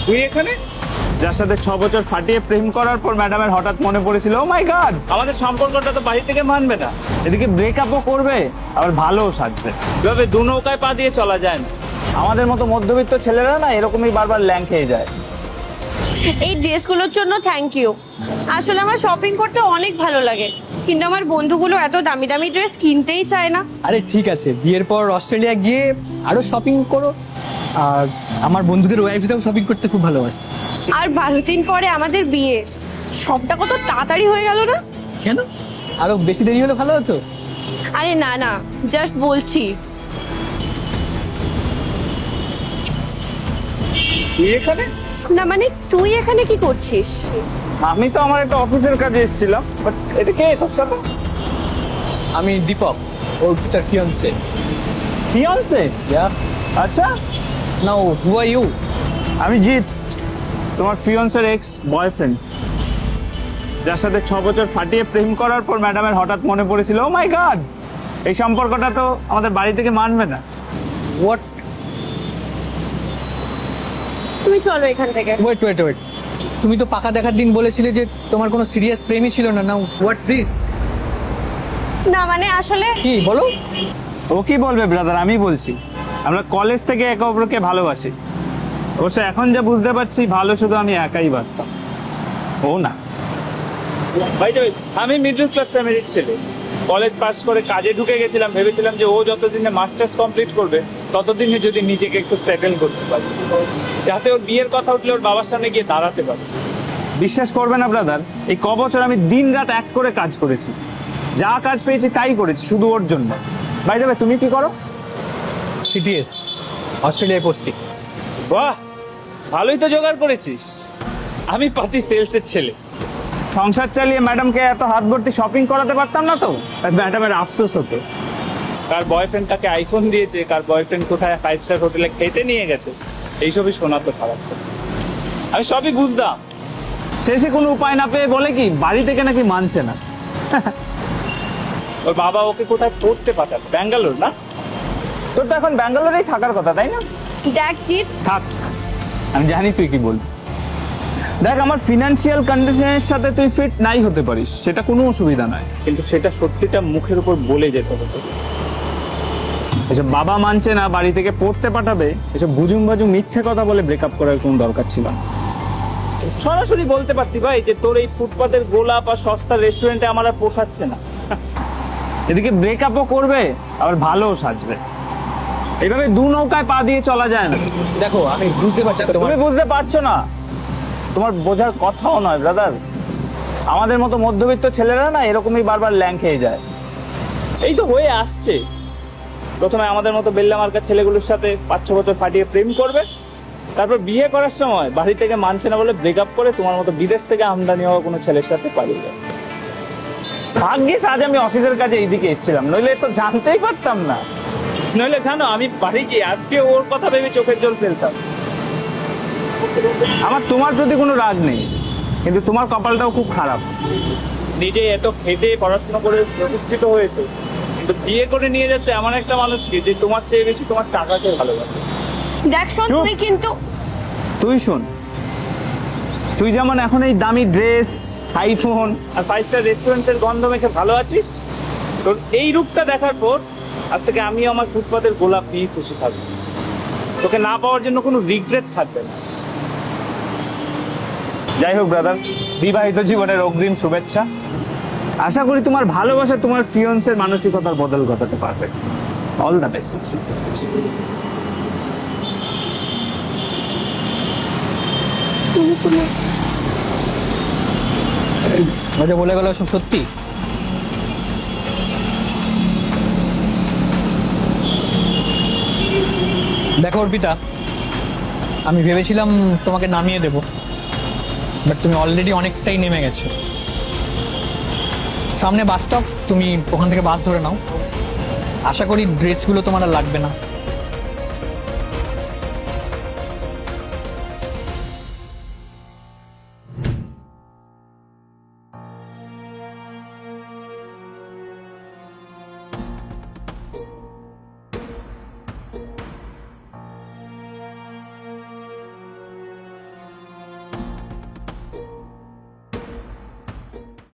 তুই এখানে? যার সাথে 6 বছর ফাটিয়ে প্রেম করার পর ম্যাডামের হঠাৎ মনে পড়েছিল, ও মাই গড, আমাদের সম্পর্কটা তো বাড়ি থেকে মানবে না, এদিকে ব্রেকআপও করবে, আবার ভালোও সাজবে। এভাবে দু নৌকায় পা দিয়ে চলা যায় না। আমাদের মতো মধ্যবিত্ত ছেলেরা না এরকমই বারবার ল্যাং খেয়ে যায়। এই ড্রেসগুলোর জন্য থ্যাংক ইউ। আসলে আমার শপিং করতে অনেক ভালো লাগে, কিন্তু আমার বন্ধুগুলো এত দামি দামি ড্রেস কিনতেই চায় না। আরে ঠিক আছে, বিয়ের পর অস্ট্রেলিয়া গিয়ে আরো শপিং করো। আর আমার বন্ধুদের ওয়াইফরাও শপিং করতে খুব ভালোবাসে। আর 12 দিন পরে আমাদের বিয়ে, সবটা কত তাড়াতাড়ি হয়ে গেল না? কেন, আরো বেশি দেরি হলে ভালো হতো। আরে না না, জাস্ট বলছি। তুই এখানে? না মানে তুই এখানে কি করছিস? আমি তো আমার একটা অফিসের কাজে এসেছিলাম, বাট এটা কে তোর সাথে? আমি দীপক, ওর তার ফিয়ান্সে। ফিয়ান্সে? আচ্ছা। নাও হু আর ইউ? আমি জিৎ, তোমার ফিয়ান্সের এক্স বয়ফ্রেন্ড, যার সাথে 6 বছর ফাটিয়ে প্রেম করার পর ম্যাডামের হঠাৎ মনে পড়েছিল, ও মাই গড, এই সম্পর্কটা তো আমাদের বাড়ি থেকে মানবে না। হোয়াট? তুমি চলো এখান থেকে। ওয়েট ওয়েট ওয়েট, তুমি তো পাকা দেখার দিন বলেছিলে যে তোমার কোনো সিরিয়াস প্রেমই ছিল না। নাও হোয়াটস দিস? না মানে আসলে কি বলো? ও কি বলবে ব্রাদার, আমি বলছি, আমরা কলেজ থেকে একে অপরকে ভালোবাসি। অবশ্য এখন যা বুঝতে পারছি, ভালো শুধু আমি একাই বাসতাম, ও না। ভাই আমি মিডল ক্লাস ফ্যামিলির ছেলে, কলেজ পাস করে কাজে ঢুকে গেছিলাম, ভেবেছিলাম যে ও যতদিনে মাস্টার্স কমপ্লিট করবে ততদিনে যদি নিজেকে একটু সেটেল করতে পারি, যাতে ওর বিয়ের কথা উঠলে ওর বাবার সামনে গিয়ে দাঁড়াতে পারে। বিশ্বাস করবে না ব্রাদার, এই ক বছর আমি দিন রাত এক করে কাজ করেছি, যা কাজ পেয়েছি তাই করেছি শুধু ওর জন্য। ভাই যাবে, তুমি কি করো? সিটিএস, অস্ট্রেলিয়ায় পোস্টিং। বাহ, ভালোই তো জোগাড় করেছিস। আমি পাতি সেলসের ছেলে, সংসার চালিয়ে ম্যাডামকে এত হাত ভর্তি শপিং করাতে পারতাম না তো, তাই ম্যাডামের আফসোস হতো। কার বয়ফ্রেন্ড তাকে আইফোন দিয়েছে, কার বয়ফ্রেন্ড কোথায় 5 স্টার হোটেলে খেতে নিয়ে গেছে, এইসবই শোনাতে খারাপ। আমি সবই বুঝতাম, শেষে কোনো উপায় না পেয়ে বলে কি বাড়ি থেকে নাকি মানছে না। ওর বাবা ওকে কোথায় পড়তে পাঠাবে, ব্যাঙ্গালোর না? তোর তো এখন ব্যাঙ্গালোরেই থাকার কথা, তাই না? দেখ জিৎ, থাক, আমি জানি তুই কি বলবি। দেখ, আমার ফিনান্সিয়াল কন্ডিশনের সাথে তুই ফিট নাই হতে পারিস, সেটা কোনো অসুবিধা নয়, কিন্তু সেটা সত্যিটা মুখের উপর বলে যেতে হতো। এসব বাবা মানছে না, বাড়ি থেকে পড়তে পাঠাবে, এসব বুজুম বাজুম মিথ্যে কথা বলে ব্রেকআপ করার কোনো দরকার ছিল না। সরাসরি বলতে পারতি ভাই যে তোর এই ফুটপাতের গোলাপ আর সস্তা রেস্টুরেন্টে আমার আর পোষাচ্ছে না। এদিকে ব্রেকআপও করবে, আবার ভালোও সাজবে। এইভাবে দু নৌকায় পা দিয়ে চলা যায় না। দেখো, আমি বুঝতে পারছি তুমি বুঝতে পারছো না, তোমার বোঝার কথাও নয় ব্রাদার। আমাদের মতো মধ্যবিত্ত ছেলেরা না এরকমই বারবার ল্যাং খেয়ে যায়। এই তো হয়ে আসছে, প্রথমে আমাদের মতো বেল্লা মার্কা ছেলেগুলোর সাথে 5-6 বছর ফাটিয়ে প্রেম করবে, তারপর বিয়ে করার সময় বাড়ি থেকে মানছে না বলে ব্রেকআপ করে তোমার মতো বিদেশ থেকে আমদানি হওয়া কোনো ছেলের সাথে পালিয়ে যায়। ভাগ্যিস আজ আমি অফিসের কাজে এইদিকে এসেছিলাম, নইলে তো জানতেই পারতাম না। নইলে জানো, আমি বাড়ি গিয়ে আজকে ওর কথা ভেবে চোখের জল ফেলতাম। আমার তোমার প্রতি কোনো রাগ নেই, কিন্তু তোমার কপালটাও খুব খারাপ। নিজে এত খেটে পড়াশোনা করে প্রতিষ্ঠিত হয়েছে, কিন্তু বিয়ে করে নিয়ে যাচ্ছে এমন একটা মানুষকে যে তোমার চেয়ে বেশি তোমার টাকাকে ভালোবাসে। দেখ শোন, চুপ। তুই কিন্তু তুই শোন, তুই যেমন এখন এই দামি ড্রেস, আইফোন আর 5 স্টার রেস্টুরেন্টের গন্ধ মেখে ভালো আছিস, তোর এই রূপটা দেখার পর আজ থেকে আমি আমার ফুটপাতের গোলাপ নিয়ে খুশি থাকবো। তোকে না পাওয়ার জন্য কোনো রিগ্রেট থাকবে না। যাই হোক ব্রাদার, বিবাহিত জীবনের অগ্রিম শুভেচ্ছা। আশা করি তোমার ভালোবাসা তোমার ফিয়ন্সের মানসিকতার বদল ঘটাতে পারবে। All the best. আচ্ছা, বলে গেল সব সত্যি? দেখো অর্পিতা, আমি ভেবেছিলাম তোমাকে নামিয়ে দেব, বাট তুমি অলরেডি অনেকটাই নেমে গেছো। সামনে বাস স্টপ, তুমি ওখান থেকে বাস ধরে নাও। আশা করি ড্রেসগুলো তোমার আর লাগবে না।